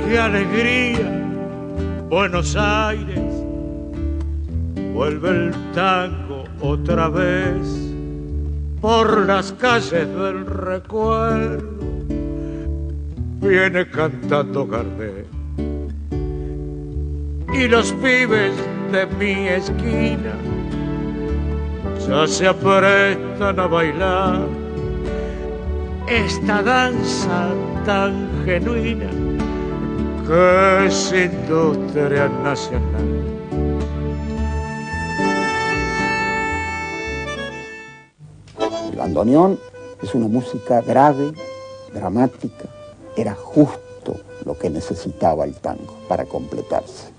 qué alegría, Buenos Aires, vuelve el tango otra vez por las calles del recuerdo, viene cantando Gardel. Y los pibes de mi esquina ya se aprestan a bailar esta danza tan genuina que es industria nacional. El bandoneón es una música grave, dramática, era justo lo que necesitaba el tango para completarse.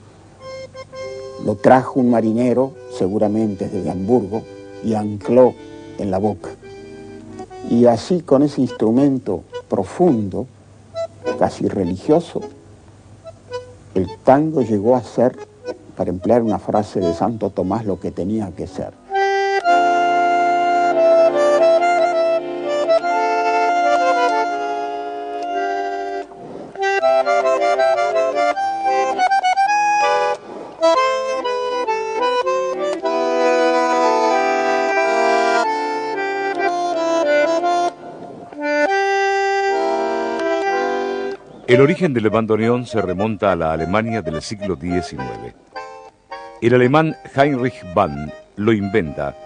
Lo trajo un marinero, seguramente desde Hamburgo, y ancló en la boca. Y así, con ese instrumento profundo, casi religioso, el tango llegó a ser, para emplear una frase de Santo Tomás, lo que tenía que ser. El origen del bandoneón se remonta a la Alemania del siglo XIX. El alemán Heinrich Bann lo inventa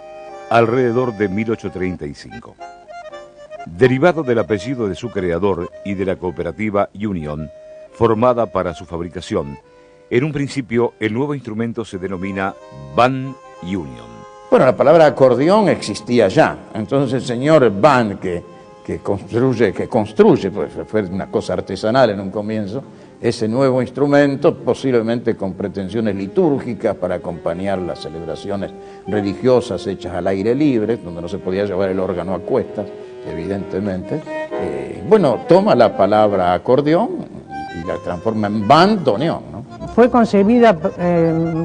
alrededor de 1835. Derivado del apellido de su creador y de la cooperativa Union, formada para su fabricación, en un principio el nuevo instrumento se denomina Bann Union. Bueno, la palabra acordeón existía ya, entonces el señor Bann, que construye, pues fue una cosa artesanal en un comienzo, ese nuevo instrumento, posiblemente con pretensiones litúrgicas para acompañar las celebraciones religiosas hechas al aire libre, donde no se podía llevar el órgano a cuestas, evidentemente. Bueno, toma la palabra acordeón y la transforma en bandoneón, ¿no? Fue concebida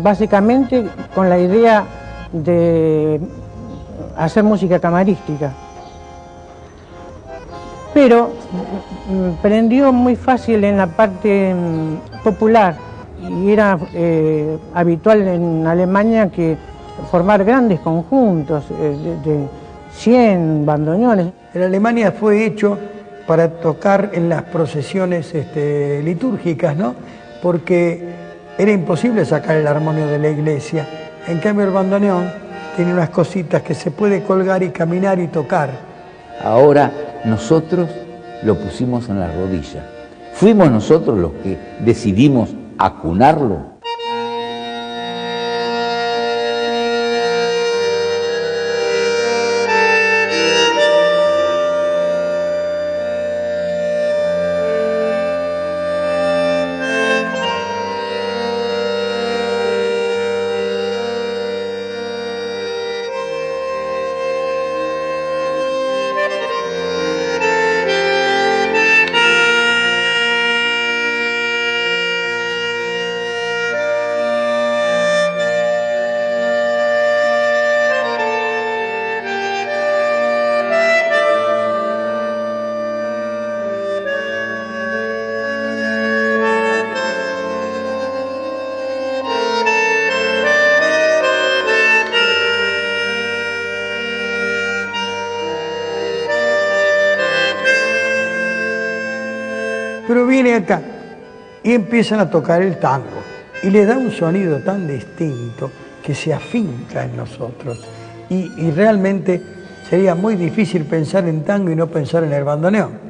básicamente con la idea de hacer música camarística. Pero prendió muy fácil en la parte popular y era habitual en Alemania que formar grandes conjuntos de 100 bandoneones. En Alemania fue hecho para tocar en las procesiones litúrgicas, ¿no? Porque era imposible sacar el armonio de la iglesia. En cambio el bandoneón tiene unas cositas que se puede colgar y caminar y tocar. Ahora nosotros lo pusimos en la rodilla. Fuimos nosotros los que decidimos acunarlo. Pero viene acá y empiezan a tocar el tango y le da un sonido tan distinto que se afinca en nosotros y realmente sería muy difícil pensar en tango y no pensar en el bandoneón.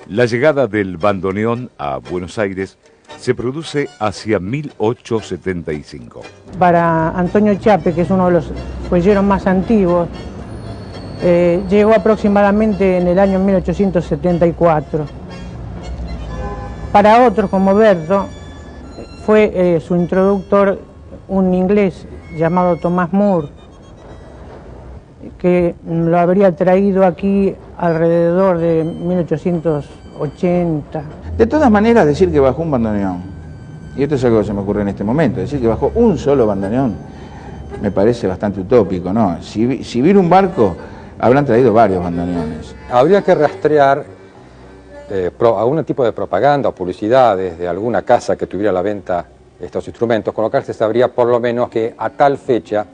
La llegada del bandoneón a Buenos Aires se produce hacia 1875. Para Antonio Chiappe, que es uno de los fuelleros más antiguos, llegó aproximadamente en el año 1874. Para otros, como Berto, fue su introductor un inglés llamado Thomas Moore, que lo habría traído aquí alrededor de 1880. De todas maneras, decir que bajó un bandoneón, y esto es algo que se me ocurre en este momento, decir que bajó un solo bandoneón me parece bastante utópico, ¿no? Si vino un barco, habrán traído varios bandoneones. Habría que rastrear algún tipo de propaganda o publicidad desde alguna casa que tuviera a la venta estos instrumentos, con lo cual se sabría por lo menos que a tal fecha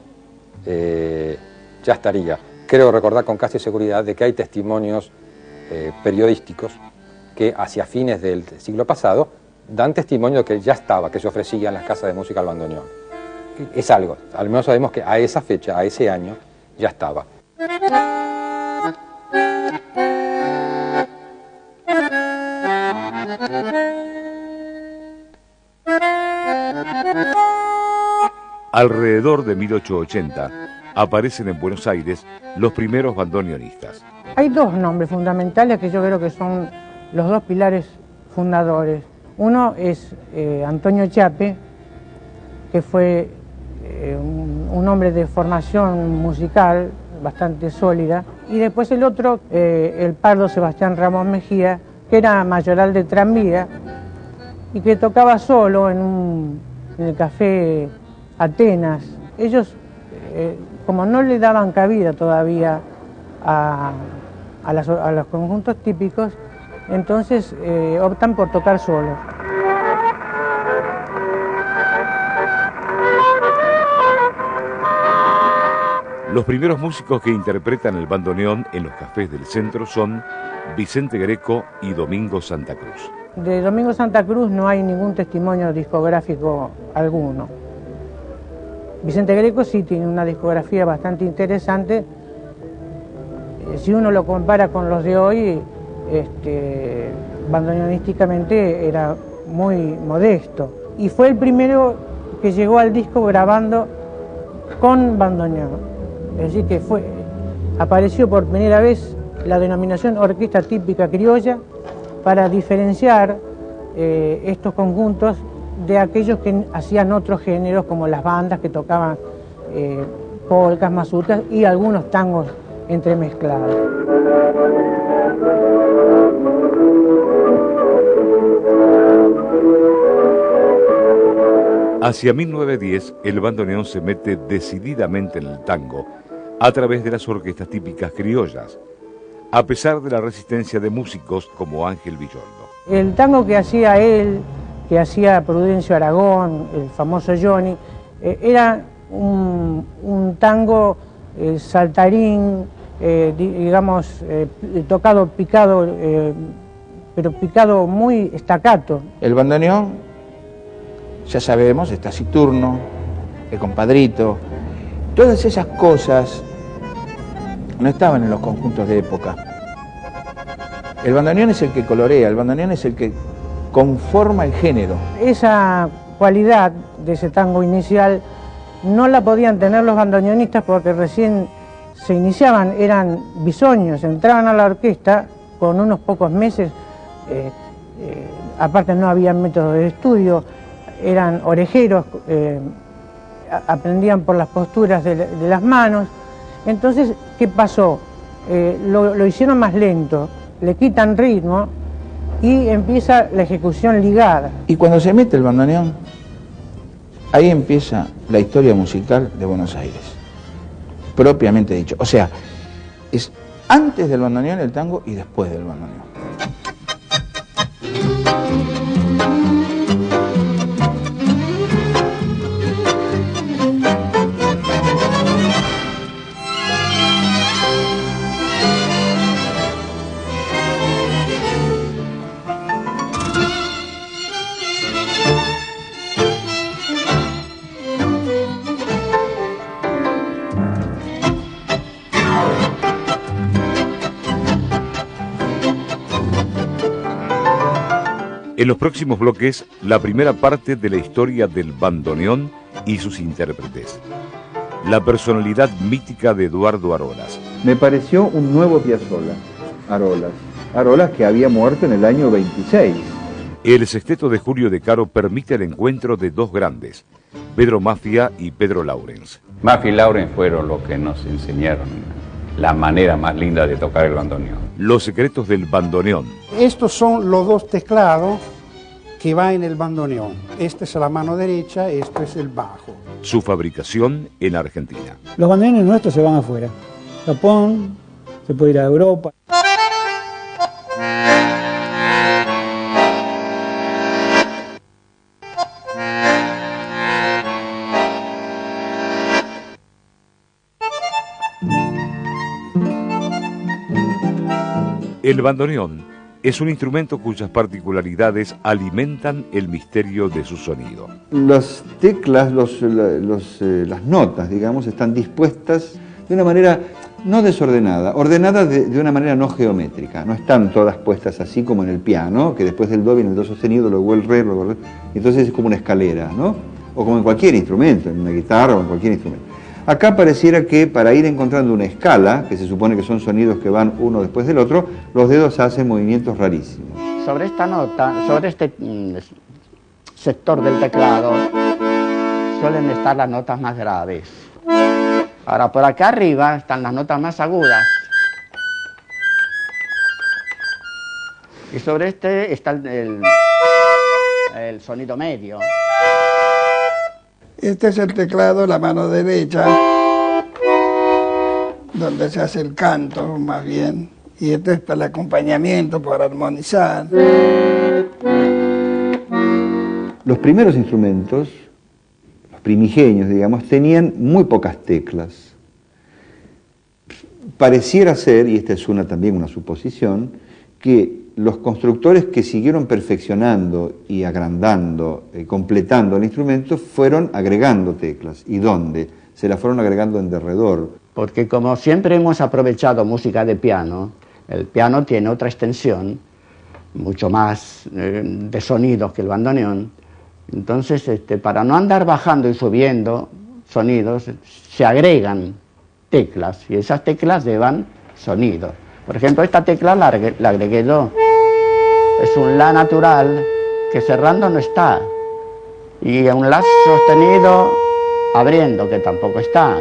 ya estaría. Creo recordar con casi seguridad de que hay testimonios periodísticos que hacia fines del siglo pasado dan testimonio de que ya estaba, que se ofrecía en las casas de música al bandoneón. Es algo, al menos sabemos que a esa fecha, a ese año, ya estaba. Alrededor de 1880 aparecen en Buenos Aires los primeros bandoneonistas. Hay dos nombres fundamentales que yo creo que son los dos pilares fundadores. Uno es Antonio Chiappe, que fue un hombre de formación musical bastante sólida, y después el otro, el pardo Sebastián Ramos Mejía, que era mayoral de tranvía y que tocaba solo en el café Atenas. Ellos, como no le daban cabida todavía a los conjuntos típicos, entonces optan por tocar solos. Los primeros músicos que interpretan el bandoneón en los cafés del centro son Vicente Greco y Domingo Santa Cruz. De Domingo Santa Cruz no hay ningún testimonio discográfico alguno. Vicente Greco sí tiene una discografía bastante interesante. Si uno lo compara con los de hoy, bandoneonísticamente era muy modesto. Y fue el primero que llegó al disco grabando con bandoneón. Es decir, que apareció por primera vez la denominación orquesta típica criolla para diferenciar estos conjuntos de aquellos que hacían otros géneros, como las bandas que tocaban polcas, mazurcas y algunos tangos entremezclados. Hacia 1910, el bandoneón se mete decididamente en el tango a través de las orquestas típicas criollas, a pesar de la resistencia de músicos como Ángel Villoldo. El tango que hacía él, que hacía Prudencio Aragón, el famoso Johnny, era un tango saltarín, digamos, tocado, picado, pero picado muy staccato. El bandoneón, ya sabemos, es taciturno, el compadrito, todas esas cosas no estaban en los conjuntos de época. El bandoneón es el que colorea, el bandoneón es el que conforma el género. Esa cualidad de ese tango inicial no la podían tener los bandoneonistas porque recién se iniciaban, eran bisoños, entraban a la orquesta con unos pocos meses, aparte no había métodos de estudio, eran orejeros, aprendían por las posturas de las manos. Entonces, ¿qué pasó? Lo hicieron más lento, le quitan ritmo y empieza la ejecución ligada. Y cuando se mete el bandoneón, ahí empieza la historia musical de Buenos Aires, propiamente dicho. O sea, es antes del bandoneón el tango y después del bandoneón. En los próximos bloques, la primera parte de la historia del bandoneón y sus intérpretes. La personalidad mítica de Eduardo Arolas. Me pareció un nuevo Piazzolla, Arolas que había muerto en el año 26. El sexteto de Julio De Caro permite el encuentro de dos grandes, Pedro Maffia y Pedro Lawrence. Maffia y Lawrence fueron los que nos enseñaron la manera más linda de tocar el bandoneón. Los secretos del bandoneón. Estos son los dos teclados que va en el bandoneón. Esta es la mano derecha, esto es el bajo. Su fabricación en Argentina. Los bandoneones nuestros se van afuera. Japón, se puede ir a Europa. El bandoneón es un instrumento cuyas particularidades alimentan el misterio de su sonido. Las teclas, las notas, digamos, están dispuestas de una manera no desordenada, ordenadas de una manera no geométrica. No están todas puestas así como en el piano, que después del do viene el do sostenido, luego el re, luego el re. Entonces es como una escalera, ¿no? O como en cualquier instrumento, en una guitarra o en cualquier instrumento. Acá pareciera que para ir encontrando una escala, que se supone que son sonidos que van uno después del otro, los dedos hacen movimientos rarísimos. Sobre esta nota, sobre este sector del teclado, suelen estar las notas más graves. Ahora, por acá arriba están las notas más agudas. Y sobre este está el sonido medio. Este es el teclado, la mano derecha, donde se hace el canto, más bien. Y este está el acompañamiento para armonizar. Los primeros instrumentos, los primigenios, digamos, tenían muy pocas teclas. Pareciera ser, y esta es también una suposición, que los constructores que siguieron perfeccionando y agrandando, completando el instrumento, fueron agregando teclas. ¿Y dónde? Se las fueron agregando en derredor. Porque como siempre hemos aprovechado música de piano, el piano tiene otra extensión, mucho más de sonidos que el bandoneón. Entonces, para no andar bajando y subiendo sonidos, se agregan teclas, y esas teclas llevan sonidos. Por ejemplo, esta tecla la agregué yo. Es un la natural que cerrando no está. Y un la sostenido abriendo, que tampoco está.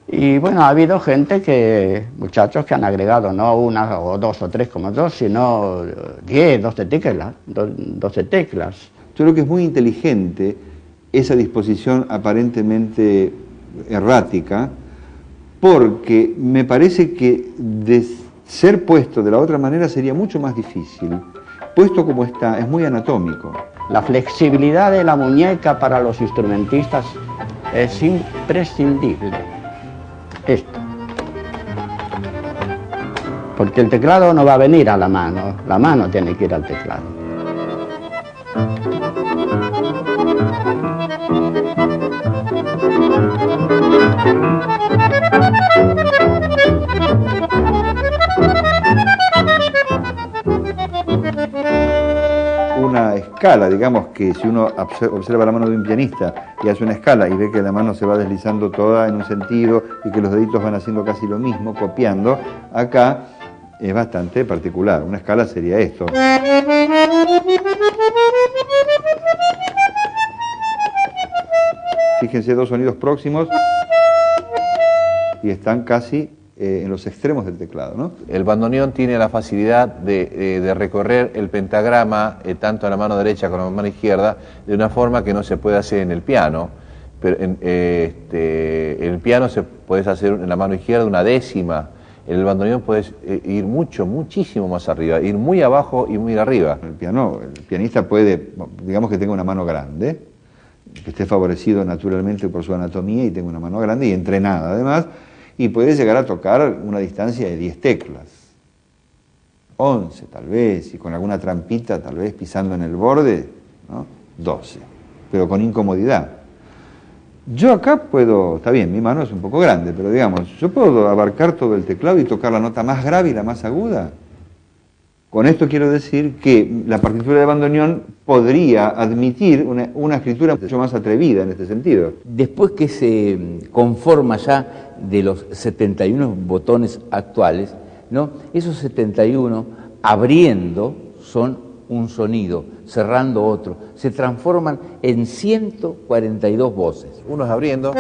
Y bueno, ha habido muchachos que han agregado no una o dos o tres como yo, sino 10, 12 teclas. Yo creo que es muy inteligente esa disposición aparentemente errática, porque me parece que de ser puesto de la otra manera sería mucho más difícil. Puesto como está, es muy anatómico. La flexibilidad de la muñeca para los instrumentistas es imprescindible. Esto. Porque el teclado no va a venir a la mano tiene que ir al teclado. Una escala, digamos que si uno observa la mano de un pianista y hace una escala y ve que la mano se va deslizando toda en un sentido y que los deditos van haciendo casi lo mismo, copiando, acá es bastante particular. Una escala sería esto. Fíjense, dos sonidos próximos y están casi en los extremos del teclado, ¿no? El bandoneón tiene la facilidad de recorrer el pentagrama tanto en la mano derecha como en la mano izquierda de una forma que no se puede hacer en el piano. Pero en el piano puedes hacer en la mano izquierda una décima. En el bandoneón puedes ir muchísimo más arriba, ir muy abajo y muy arriba. El pianista puede, digamos que tenga una mano grande, que esté favorecido naturalmente por su anatomía y tenga una mano grande y entrenada además, y puede llegar a tocar una distancia de 10 teclas, 11 tal vez, y con alguna trampita tal vez pisando en el borde, ¿no? 12, pero con incomodidad. Yo acá puedo, está bien, mi mano es un poco grande, pero digamos, yo puedo abarcar todo el teclado y tocar la nota más grave y la más aguda. Con esto quiero decir que la partitura de bandoneón podría admitir una escritura mucho más atrevida en este sentido. Después que se conforma ya de los 71 botones actuales, ¿no? Esos 71 abriendo son un sonido, cerrando otro, se transforman en 142 voces. Unos abriendo,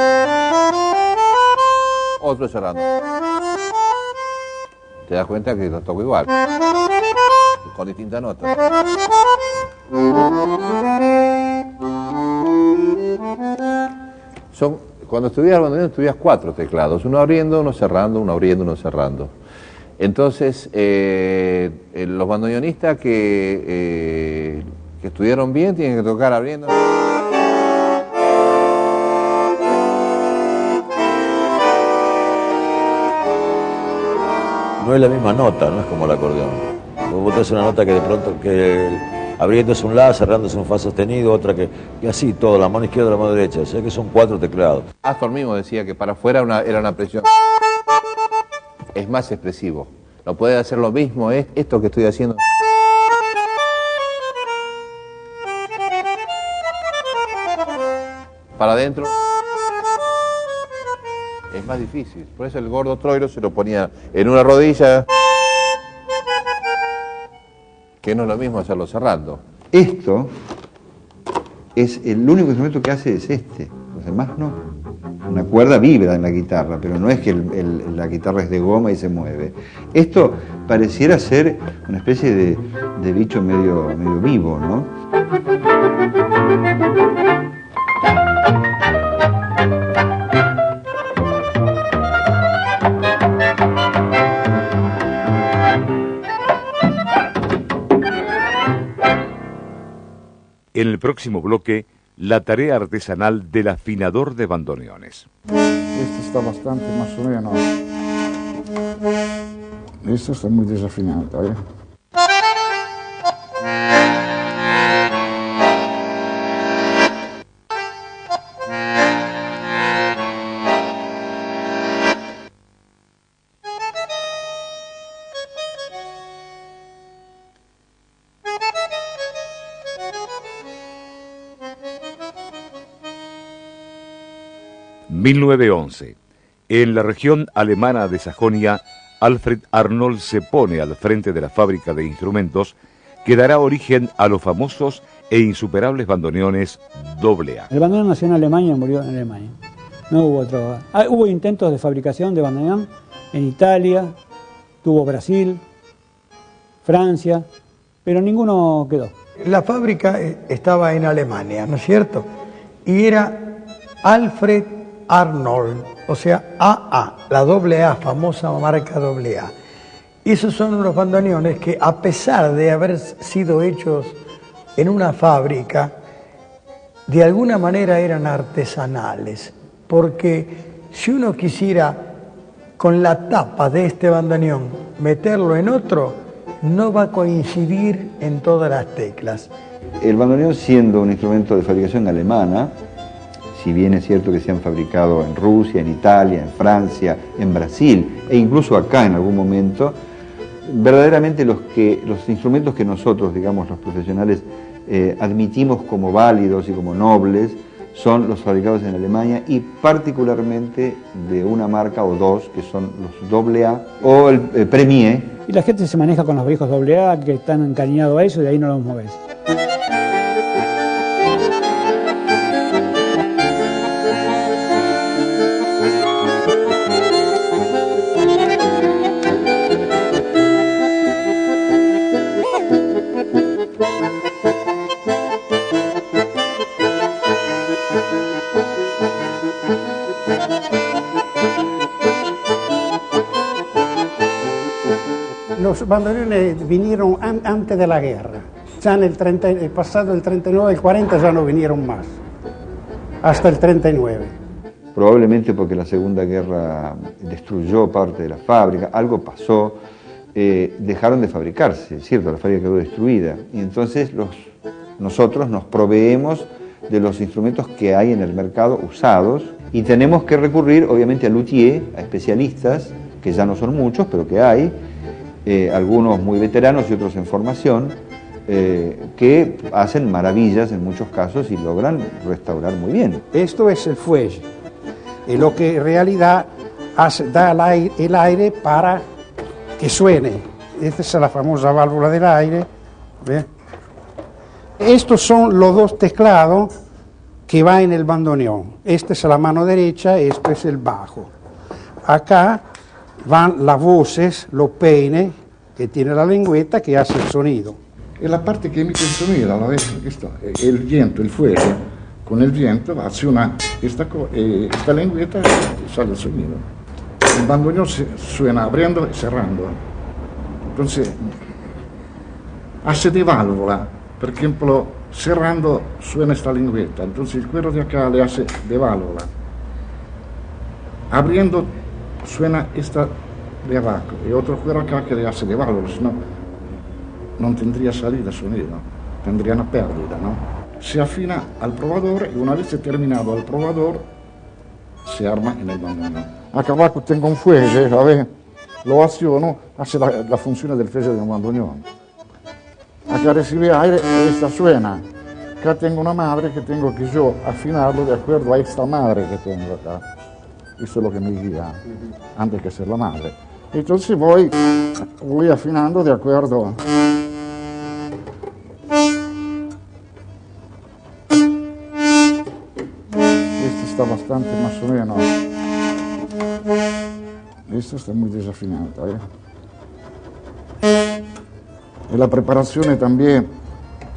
otro cerrando. Te das cuenta que los toco igual, con distintas notas. Cuando estudias el bandoneón estudias 4 teclados, uno abriendo, uno cerrando, uno abriendo, uno cerrando. Entonces, los bandoneonistas que estudiaron bien tienen que tocar abriendo. No es la misma nota, no es como el acordeón. Vos tenés una nota que de pronto abriendo es un La, cerrando es un Fa sostenido, otra y así todo, la mano izquierda, la mano derecha, o sea que son 4 teclados. Astor mismo decía que para afuera era una presión. Es más expresivo. No puede hacer lo mismo, es esto que estoy haciendo. Para adentro es más difícil. Por eso el gordo Troilo se lo ponía en una rodilla, que no es lo mismo hacerlo cerrando. Esto es el único instrumento que hace es este, los demás no. Una cuerda vibra en la guitarra, pero no es que la guitarra es de goma y se mueve. Esto pareciera ser una especie de bicho medio vivo, ¿no? En el próximo bloque, la tarea artesanal del afinador de bandoneones. Este está bastante más o menos. Este está muy desafinado, ¿eh? ...1911... En la región alemana de Sajonia, Alfred Arnold se pone al frente de la fábrica de instrumentos que dará origen a los famosos e insuperables bandoneones AA. El bandoneón nació en Alemania y murió en Alemania. No hubo otro. Hubo intentos de fabricación de bandoneón en Italia, tuvo Brasil, Francia, pero ninguno quedó. La fábrica estaba en Alemania, ¿no es cierto? Y era Alfred Arnold, o sea, AA, la AA, famosa marca AA. Y esos son unos bandoneones que, a pesar de haber sido hechos en una fábrica, de alguna manera eran artesanales, porque si uno quisiera con la tapa de este bandoneón meterlo en otro, no va a coincidir en todas las teclas. El bandoneón, siendo un instrumento de fabricación alemana, si bien es cierto que se han fabricado en Rusia, en Italia, en Francia, en Brasil e incluso acá en algún momento, verdaderamente los instrumentos que nosotros, digamos los profesionales, admitimos como válidos y como nobles son los fabricados en Alemania y particularmente de una marca o dos que son los AA o el Premier. Y la gente se maneja con los viejos AA que están encariñados a eso y de ahí no los moves. Los bandoneones vinieron antes de la guerra. Ya en el pasado el 39, el 40 ya no vinieron más. Hasta el 39. Probablemente porque la Segunda Guerra destruyó parte de la fábrica, algo pasó, dejaron de fabricarse, es cierto, la fábrica quedó destruida. Y entonces nosotros nos proveemos de los instrumentos que hay en el mercado usados y tenemos que recurrir obviamente a luthier, a especialistas, que ya no son muchos, pero que hay, algunos muy veteranos y otros en formación, que hacen maravillas en muchos casos y logran restaurar muy bien. Esto es el fuelle, y lo que en realidad da el aire para que suene. Esta es la famosa válvula del aire. ¿Ve? Estos son los dos teclados que van en el bandoneón. Esta es la mano derecha, esto es el bajo. Acá van las voces, los peines que tiene la lengüeta que hace el sonido. Es la parte que emite el sonido, la vez el viento, el fuego, con el viento hace esta lengüeta y sale el sonido. El bandoneón suena abriendo y cerrando. Entonces, hace de válvula. Por ejemplo, cerrando suena esta lengüeta. Entonces el cuero de acá le hace de válvula. Abriendo suena esta de abajo y otro cuero acá que le hace de válvula, si no, no tendría salida sonido, tendría una pérdida, ¿no? Se afina al probador y una vez terminado el probador, se arma en el bandoneón. Acá abajo tengo un fuelle, a ver, lo acciono, hace la función del fuelle de un bandoneón. Acá recibe aire y esta suena. Acá tengo una madre que tengo que yo afinarlo de acuerdo a esta madre que tengo acá. Eso es lo que me guía, antes que ser la madre. Entonces voy afinando de acuerdo. Este está bastante más o menos. Este está muy desafinado. En la preparación también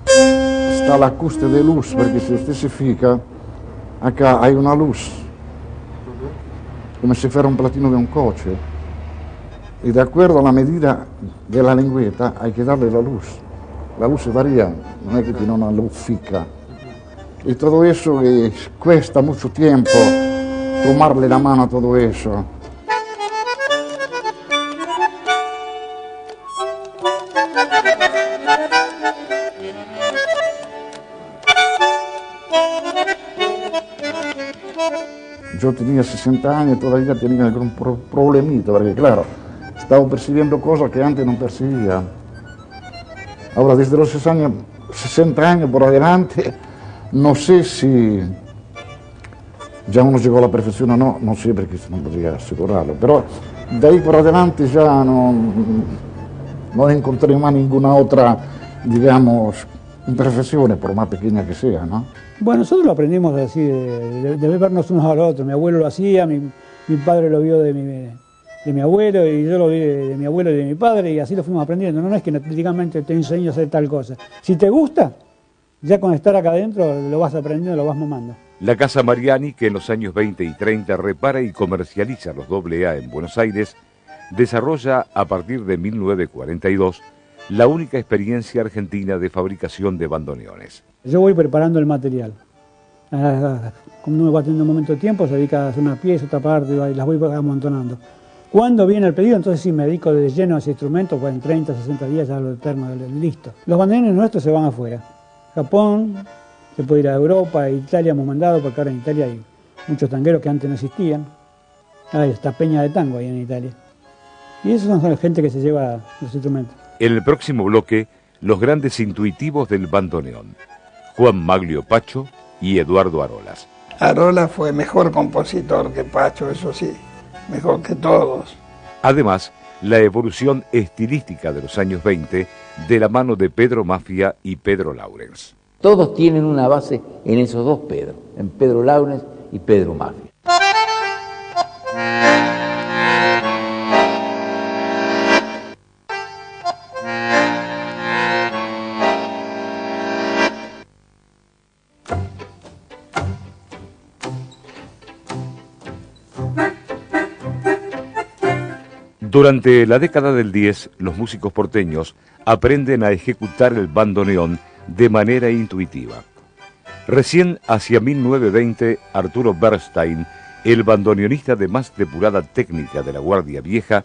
está el ajuste de luz, porque si usted se fija, acá hay una luz, como si fuera un platino de un coche, y de acuerdo a la medida de la lengüeta hay que darle la luz. La luz varía, no es que tiene una luz fija. Y todo eso cuesta mucho tiempo, tomarle la mano a todo eso. Yo tenía 60 años y todavía tenía algún problemita, porque claro, estaba percibiendo cosas que antes no percibía. Ahora, desde los 60 años por adelante, no sé si ya uno llegó a la perfección o no, no sé porque no podría asegurarlo, pero de ahí por adelante ya no encontré más ninguna otra, digamos, imperfección, por más pequeña que sea, ¿no? Bueno, nosotros lo aprendimos así, de vernos unos a los otros. Mi abuelo lo hacía, mi padre lo vio de mi abuelo, y yo lo vi de mi abuelo y de mi padre, y así lo fuimos aprendiendo. No es que prácticamente te enseño a hacer tal cosa. Si te gusta, ya con estar acá adentro lo vas aprendiendo, lo vas mamando. La Casa Mariani, que en los años 20 y 30 repara y comercializa los AA en Buenos Aires, desarrolla a partir de 1942 la única experiencia argentina de fabricación de bandoneones. Yo voy preparando el material. Como no me va teniendo un momento de tiempo, se dedica a hacer una pieza, otra parte, y las voy amontonando. Cuando viene el pedido, entonces sí me dedico de lleno a ese instrumento, pues en 30, 60 días ya lo eterno, listo. Los bandoneones nuestros se van afuera. Japón, se puede ir a Europa, a Italia hemos mandado, porque ahora en Italia hay muchos tangueros que antes no existían. Hay esta peña de tango ahí en Italia. Y esos son la gente que se lleva los instrumentos. En el próximo bloque, los grandes intuitivos del bandoneón, Juan Maglio Pacho y Eduardo Arolas. Arolas fue mejor compositor que Pacho, eso sí, mejor que todos. Además, la evolución estilística de los años 20 de la mano de Pedro Mafia y Pedro Laurens. Todos tienen una base en esos dos Pedro, en Pedro Laurens y Pedro Mafia. Durante la década del 10, los músicos porteños aprenden a ejecutar el bandoneón de manera intuitiva. Recién hacia 1920, Arturo Bernstein, el bandoneonista de más depurada técnica de la Guardia Vieja,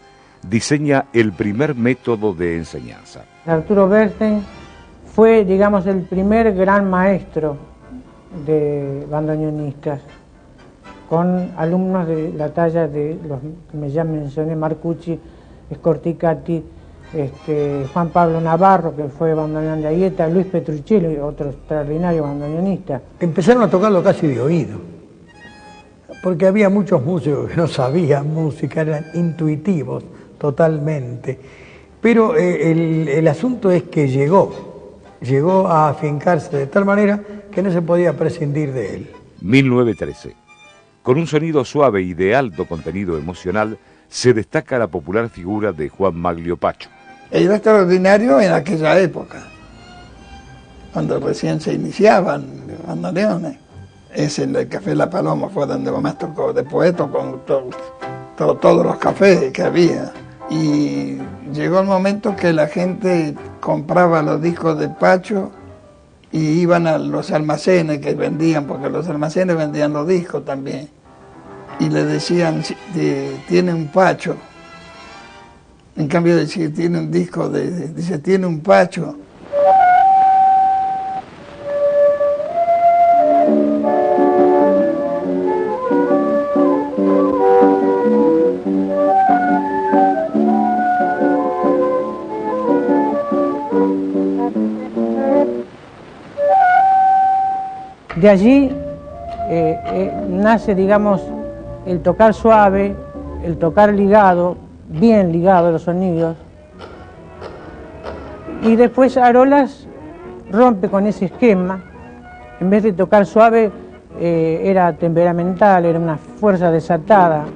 diseña el primer método de enseñanza. Arturo Bernstein fue, digamos, el primer gran maestro de bandoneonistas, con alumnos de la talla de los que ya mencioné, Marcucci, Scorticati, Juan Pablo Navarro, que fue bandoneón de Ayeta, Luis Petruccelli, otro extraordinario bandoneonista. Empezaron a tocarlo casi de oído, porque había muchos músicos que no sabían música, eran intuitivos totalmente. Pero el asunto es que llegó a afincarse de tal manera que no se podía prescindir de él. 1913. Con un sonido suave y de alto contenido emocional, se destaca la popular figura de Juan Maglio Pacho. Era extraordinario en aquella época, cuando recién se iniciaban los bandoneones. Es en el Café La Paloma, fue donde más tocó. Después tocó todos los cafés que había. Y llegó el momento que la gente compraba los discos de Pacho y iban a los almacenes que vendían, porque los almacenes vendían los discos también. Y le decían, tiene un Pacho. En cambio de decir, tiene un disco, dice, tiene un Pacho. De allí nace, digamos, el tocar suave, el tocar ligado, bien ligado los sonidos. Y después Arolas rompe con ese esquema. En vez de tocar suave, era temperamental, era una fuerza desatada.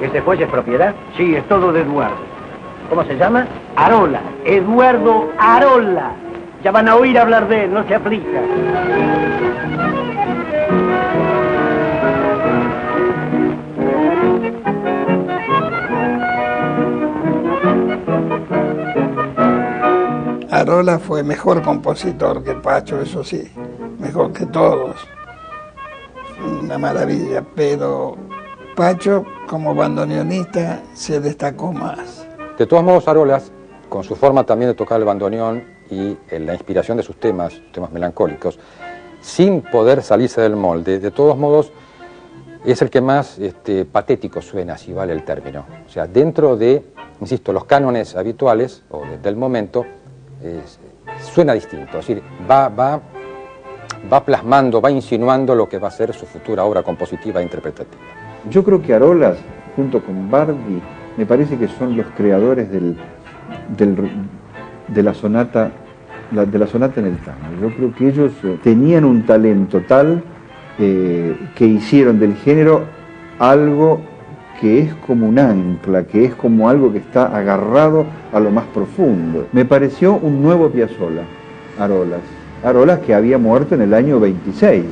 ¿Este fuelle es propiedad? Sí, es todo de Eduardo. ¿Cómo se llama? Arola. Eduardo Arola. Ya van a oír hablar de él, no se aplica. Arola fue mejor compositor que Pacho, eso sí, mejor que todos. Una maravilla, pero Pacho como bandoneonista se destacó más. De todos modos, Arolas, con su forma también de tocar el bandoneón y la inspiración de sus temas melancólicos, sin poder salirse del molde, de todos modos es el que más patético suena, si vale el término. O sea, dentro de, insisto, los cánones habituales o del momento, suena distinto, es decir, va plasmando, va insinuando lo que va a ser su futura obra compositiva e interpretativa. Yo creo que Arolas, junto con Bardi, me parece que son los creadores de la sonata en el tango. Yo creo que ellos tenían un talento tal que hicieron del género algo que es como un ancla, que es como algo que está agarrado a lo más profundo. Me pareció un nuevo Piazzolla, Arolas que había muerto en el año 26.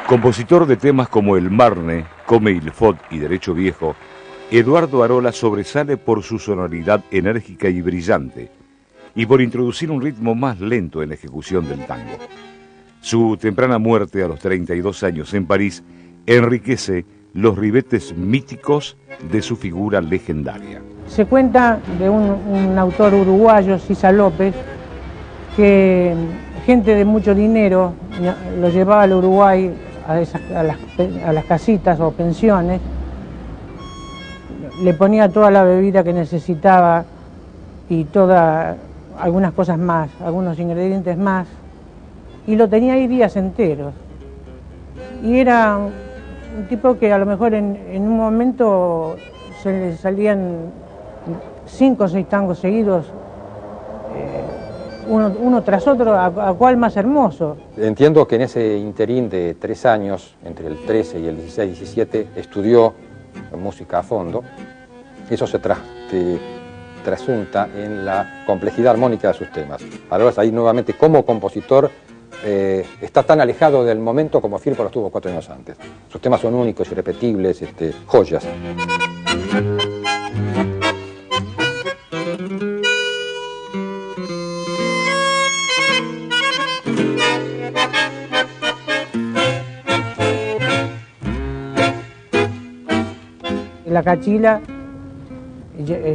Compositor de temas como El Marne, Come il Fot y Derecho Viejo, Eduardo Arola sobresale por su sonoridad enérgica y brillante y por introducir un ritmo más lento en la ejecución del tango. Su temprana muerte a los 32 años en París enriquece los ribetes míticos de su figura legendaria. Se cuenta de un autor uruguayo, Sisa López, que gente de mucho dinero lo llevaba al Uruguay a las casitas o pensiones, le ponía toda la bebida que necesitaba y algunas cosas más, algunos ingredientes más, y lo tenía ahí días enteros. Y era un tipo que a lo mejor en un momento se le salían 5 o 6 tangos seguidos, uno tras otro, a cuál más hermoso. Entiendo que en ese interín de 3 años, entre el 13 y el 16-17, estudió música a fondo. Eso se trasunta en la complejidad armónica de sus temas. Ahora ahí nuevamente como compositor está tan alejado del momento como Firpo lo estuvo 4 años antes. Sus temas son únicos, irrepetibles, joyas. la cachila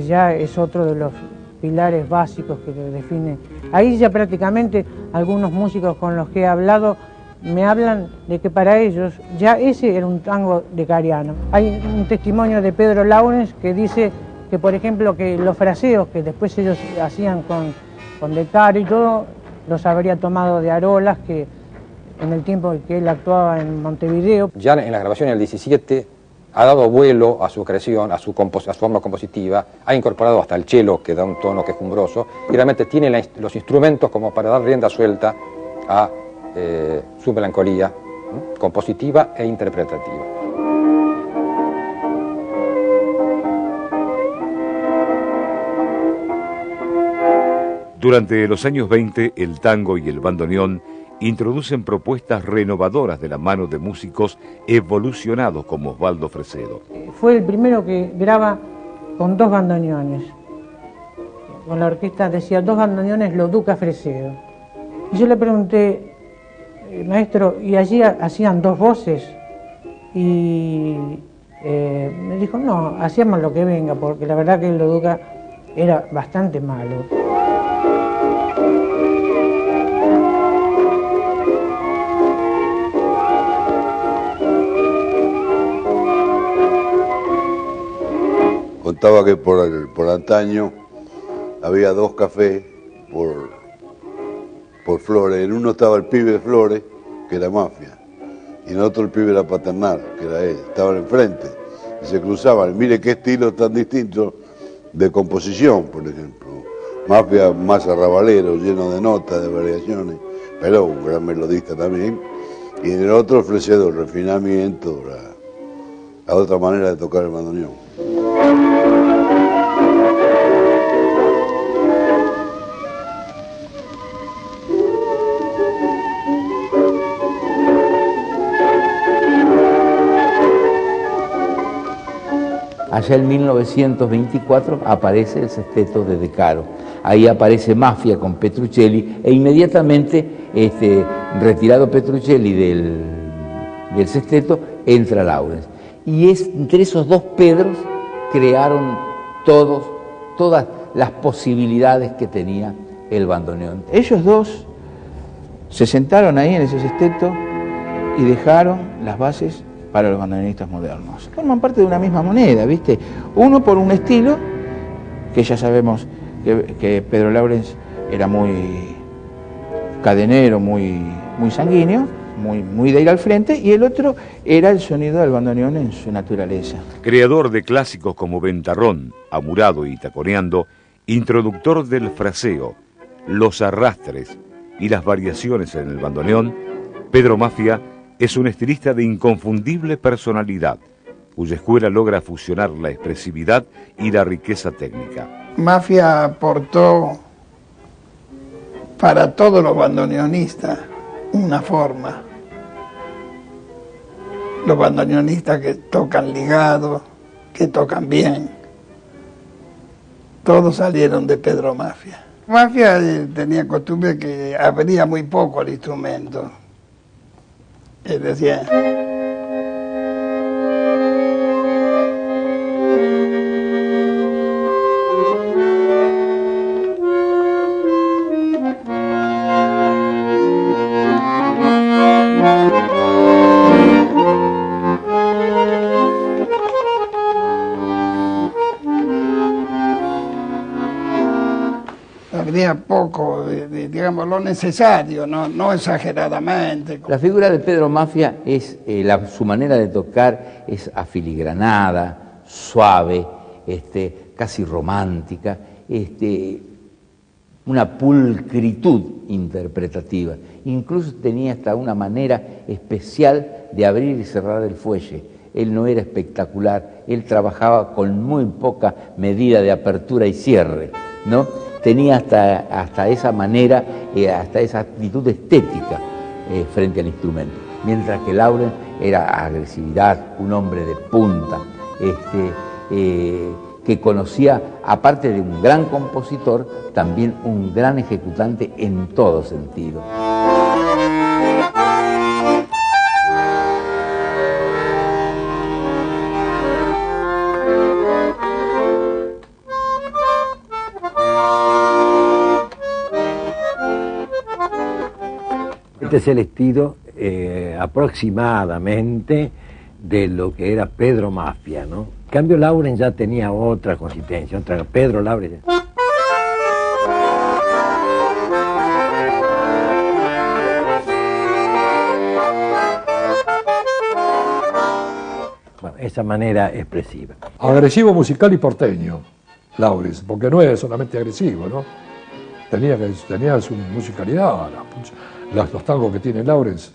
ya es otro de los pilares básicos que le define. Ahí ya prácticamente algunos músicos con los que he hablado me hablan de que para ellos ya ese era un tango de Cariano. Hay un testimonio de Pedro Laurens que dice que, por ejemplo, que los fraseos que después ellos hacían con De Caro y todo, los habría tomado de Arolas, que en el tiempo en que él actuaba en Montevideo. Ya en la grabación del 17 ha dado vuelo a su creación, a su forma compositiva, ha incorporado hasta el cello, que da un tono quejumbroso, y realmente tiene los instrumentos como para dar rienda suelta a su melancolía compositiva e interpretativa. Durante los años 20, el tango y el bandoneón introducen propuestas renovadoras de la mano de músicos evolucionados como Osvaldo Fresedo. Fue el primero que graba con 2 bandoneones. Con la orquesta decía 2 bandoneones Lo Duca Fresedo. Y yo le pregunté, maestro, ¿y allí hacían 2 voces? Y me dijo, no, hacíamos lo que venga, porque la verdad que el Lo Duca era bastante malo. Contaba que por antaño había 2 cafés por Flores. En uno estaba el pibe de Flores, que era Mafia, y en otro el pibe era Paternal, que era él. Estaban enfrente y se cruzaban. Mire qué estilos tan distintos de composición, por ejemplo. Mafia más arrabalero, lleno de notas, de variaciones, pero un gran melodista también. Y en el otro Fresedo, el refinamiento, la otra manera de tocar el bandoneón. Allá en 1924 aparece el sexteto de De Caro. Ahí aparece Mafia con Petruccelli e inmediatamente, retirado Petruccelli del sexteto, entra Laurens. Y entre esos 2 Pedros crearon todas las posibilidades que tenía el bandoneón. Ellos 2 se sentaron ahí en ese sexteto y dejaron las bases para los bandoneonistas modernos. Forman parte de una misma moneda, ¿viste? Uno por un estilo, que ya sabemos que Pedro Laurens era muy cadenero, muy sanguíneo, muy de ir al frente, y el otro era el sonido del bandoneón en su naturaleza. Creador de clásicos como Ventarrón, Amurado y Taconeando, introductor del fraseo, los arrastres y las variaciones en el bandoneón, Pedro Mafia es un estilista de inconfundible personalidad, cuya escuela logra fusionar la expresividad y la riqueza técnica. Mafia aportó para todos los bandoneonistas una forma. Los bandoneonistas que tocan ligados, que tocan bien, todos salieron de Pedro Mafia. Mafia tenía costumbre que abría muy poco el instrumento. Es decir, habría poco, digamos, lo necesario, no exageradamente. La figura de Pedro Mafia es, su manera de tocar es afiligranada, suave, casi romántica, una pulcritud interpretativa. Incluso tenía hasta una manera especial de abrir y cerrar el fuelle. Él no era espectacular, él trabajaba con muy poca medida de apertura y cierre, ¿no? Tenía hasta esa manera, hasta esa actitud estética frente al instrumento. Mientras que Laurens era agresividad, un hombre de punta, que conocía, aparte de un gran compositor, también un gran ejecutante en todo sentido. Este es el estilo aproximadamente de lo que era Pedro Mafia, ¿no? En cambio, Laurens ya tenía otra consistencia, Pedro Laurens. Bueno, esa manera expresiva. Agresivo musical y porteño, Laurens, porque no es solamente agresivo, ¿no? Tenía su musicalidad, los tangos que tiene Laurens.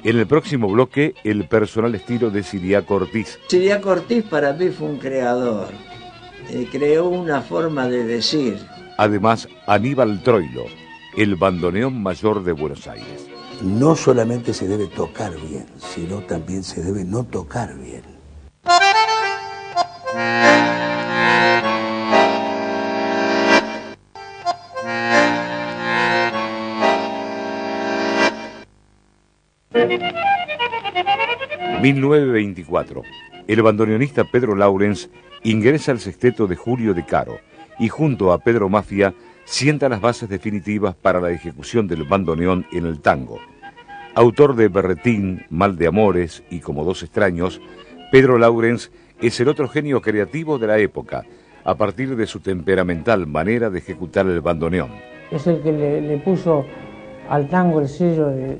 En el próximo bloque, el personal estilo de Siriaco Ortiz. Siriaco Ortiz para mí fue un creador. Creó una forma de decir. Además, Aníbal Troilo, el bandoneón mayor de Buenos Aires. No solamente se debe tocar bien, sino también se debe no tocar bien. ...1924... el bandoneonista Pedro Laurens ingresa al sexteto de Julio De Caro y junto a Pedro Mafia sienta las bases definitivas para la ejecución del bandoneón en el tango. Autor de Berretín, Mal de Amores y Como dos extraños, Pedro Laurens es el otro genio creativo de la época, a partir de su temperamental manera de ejecutar el bandoneón. Es el que le puso al tango el sello de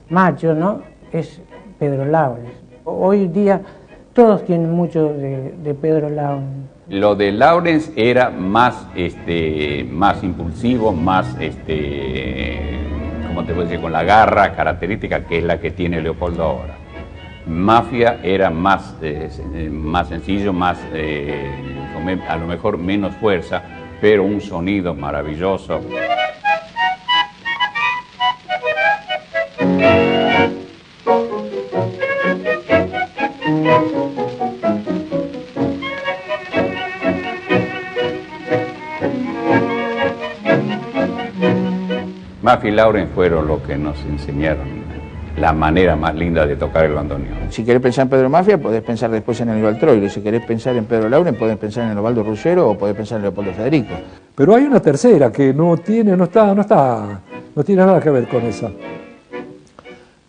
macho, ¿no? Es Pedro Laurens. Hoy día todos tienen mucho de Pedro Laurens. Lo de Laurens era más impulsivo, más, ¿cómo te puedo decir? Con la garra característica que es la que tiene Leopoldo ahora. Mafia era más sencillo, a lo mejor menos fuerza, pero un sonido maravilloso. Mafia y Laurens fueron los que nos enseñaron la manera más linda de tocar el bandoneón. Si querés pensar en Pedro Mafia, podés pensar después en Aníbal Troilo. Si querés pensar en Pedro Laurens, podés pensar en Osvaldo Ruggero o podés pensar en Leopoldo Federico. Pero hay una tercera que no tiene nada que ver con esa.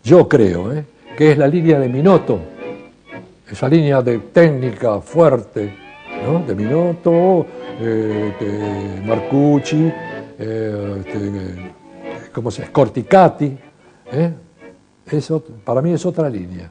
Yo creo, que es la línea de Minotto, esa línea de técnica fuerte, ¿no? De Minotto, de Marcucci, ¿cómo se llama? Corticati, Eso para mí es otra línea.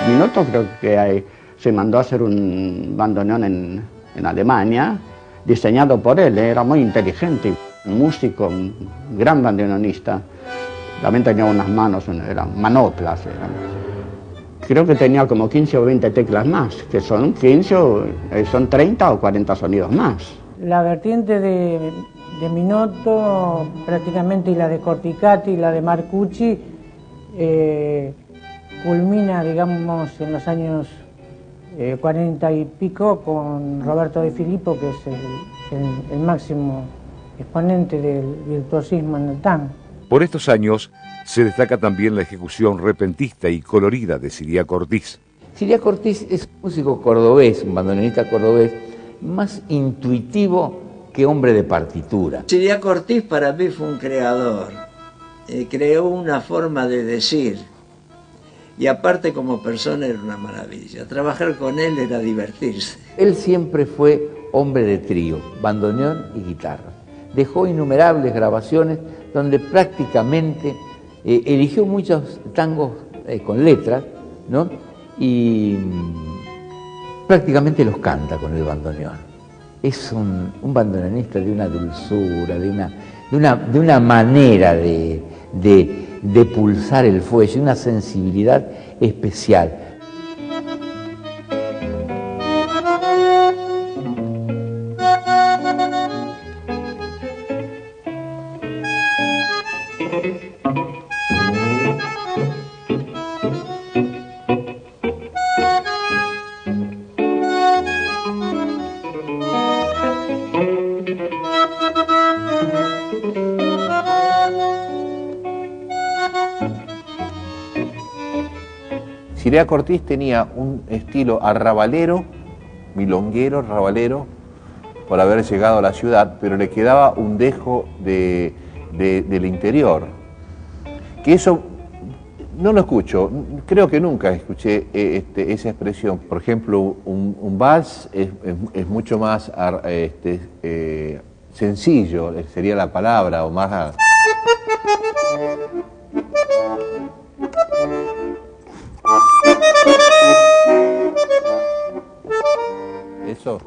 Minotto creo que se mandó a hacer un bandoneón en Alemania, diseñado por él, era muy inteligente, un músico, un gran bandoneonista. También tenía unas manos, eran manoplas. Creo que tenía como 15 o 20 teclas más, que son 15, son 30 o 40 sonidos más. La vertiente de Minotto prácticamente y la de Corticati y la de Marcucci culmina, digamos, en los años 40 y pico con Roberto De Filippo, que es el máximo exponente del virtuosismo en el tango. Por estos años se destaca también la ejecución repentista y colorida de Siriaco Ortiz. Siriaco Ortiz es un músico cordobés, un bandoneonista cordobés, más intuitivo que hombre de partitura. Siriaco Ortiz para mí fue un creador. Creó una forma de decir. Y aparte como persona era una maravilla. Trabajar con él era divertirse. Él siempre fue hombre de trío, bandoneón y guitarra. Dejó innumerables grabaciones donde prácticamente eligió muchos tangos con letras, ¿no? Y prácticamente los canta con el bandoneón. Es un bandoneonista de una dulzura, de una manera de pulsar el fuelle, una sensibilidad especial. Ciriaco Ortiz tenía un estilo arrabalero, milonguero, rabalero, por haber llegado a la ciudad, pero le quedaba un dejo del interior. Que eso no lo escucho, creo que nunca escuché esa expresión. Por ejemplo, un vals es mucho más sencillo, sería la palabra, o más... Eso.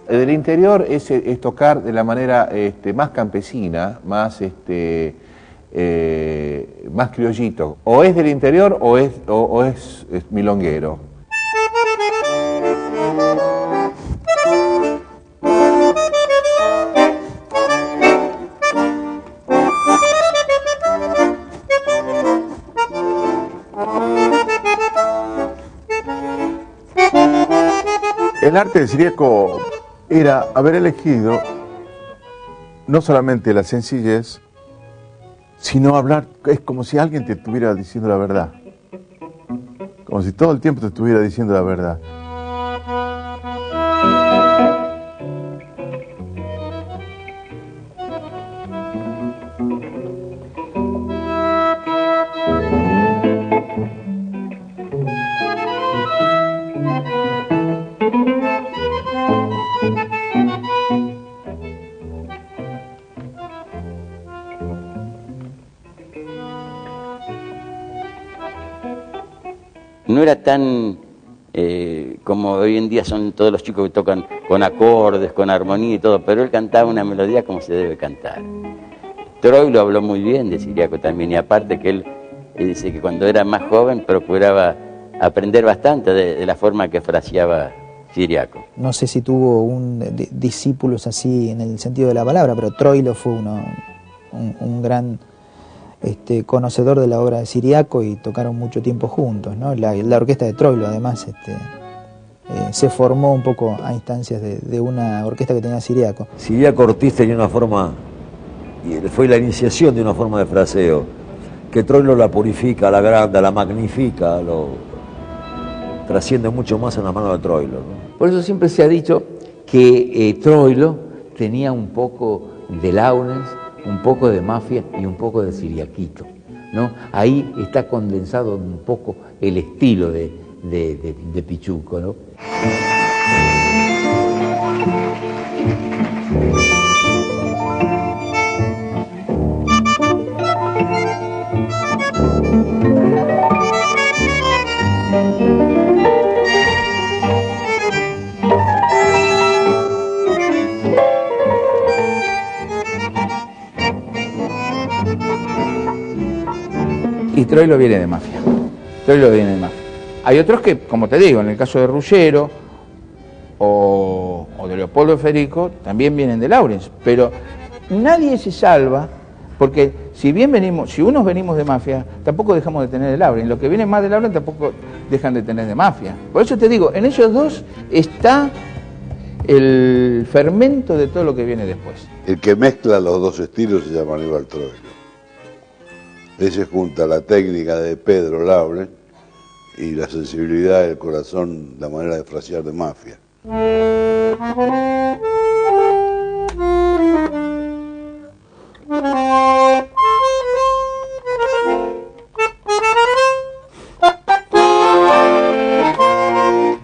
Del interior es tocar de la manera más campesina, más más criollito. O es del interior o es milonguero. El arte de Ciriaco era haber elegido no solamente la sencillez, sino hablar, es como si alguien te estuviera diciendo la verdad, como si todo el tiempo te estuviera diciendo la verdad. No era tan como hoy en día son todos los chicos que tocan con acordes, con armonía y todo, pero él cantaba una melodía como se debe cantar. Troilo habló muy bien de Ciriaco también, y aparte que él dice que cuando era más joven procuraba aprender bastante de la forma que fraseaba Ciriaco. No sé si tuvo discípulos así en el sentido de la palabra, pero Troilo fue un gran conocedor de la obra de Ciriaco y tocaron mucho tiempo juntos, ¿no? La orquesta de Troilo además se formó un poco a instancias de una orquesta que tenía Ciriaco. Ciriaco Ortiz tenía una forma, y fue la iniciación de una forma de fraseo, que Troilo la purifica, la agranda, la magnifica, trasciende mucho más en la mano de Troilo, ¿no? Por eso siempre se ha dicho que Troilo tenía un poco de Lawrence, un poco de Mafia y un poco de Ciriaquito, ¿no? Ahí está condensado un poco el estilo de Pichuco, ¿no? Y Troilo viene de Mafia. Troilo viene de Mafia. Hay otros que, como te digo, en el caso de Ruggiero o de Leopoldo Federico, también vienen de Lawrence, pero nadie se salva, porque si unos venimos de Mafia, tampoco dejamos de tener de Lawrence. Los que vienen más de Lawrence tampoco dejan de tener de Mafia. Por eso te digo, en ellos dos está el fermento de todo lo que viene después. El que mezcla los dos estilos se llama Aníbal Troilo. Ese junta la técnica de Pedro Lawrence y la sensibilidad del corazón, la manera de frasear de Mafia.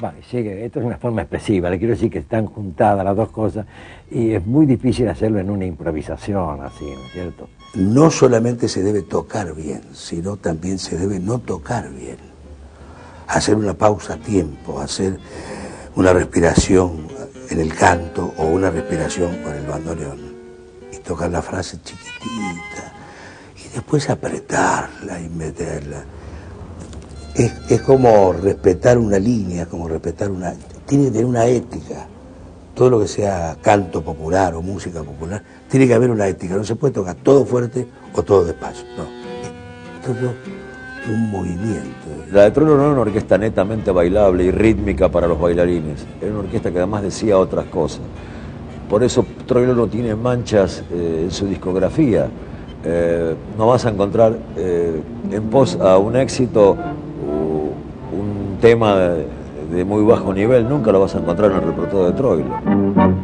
Vale, esto es una forma expresiva, le quiero decir que están juntadas las dos cosas y es muy difícil hacerlo en una improvisación así, ¿no es cierto? No solamente se debe tocar bien, sino también se debe no tocar bien. Hacer una pausa a tiempo, hacer una respiración en el canto o una respiración con el bandoneón y tocar la frase chiquitita y después apretarla y meterla. es como respetar una línea, como respetar una... Tiene que tener una ética. Todo lo que sea canto popular o música popular, tiene que haber una ética. No se puede tocar todo fuerte o todo despacio. No. Es todo un movimiento. La de Troilo no era una orquesta netamente bailable y rítmica para los bailarines. Era una orquesta que además decía otras cosas. Por eso Troilo no tiene manchas en su discografía. No vas a encontrar en pos a un éxito un tema de muy bajo nivel, nunca lo vas a encontrar en el repertorio de Troilo.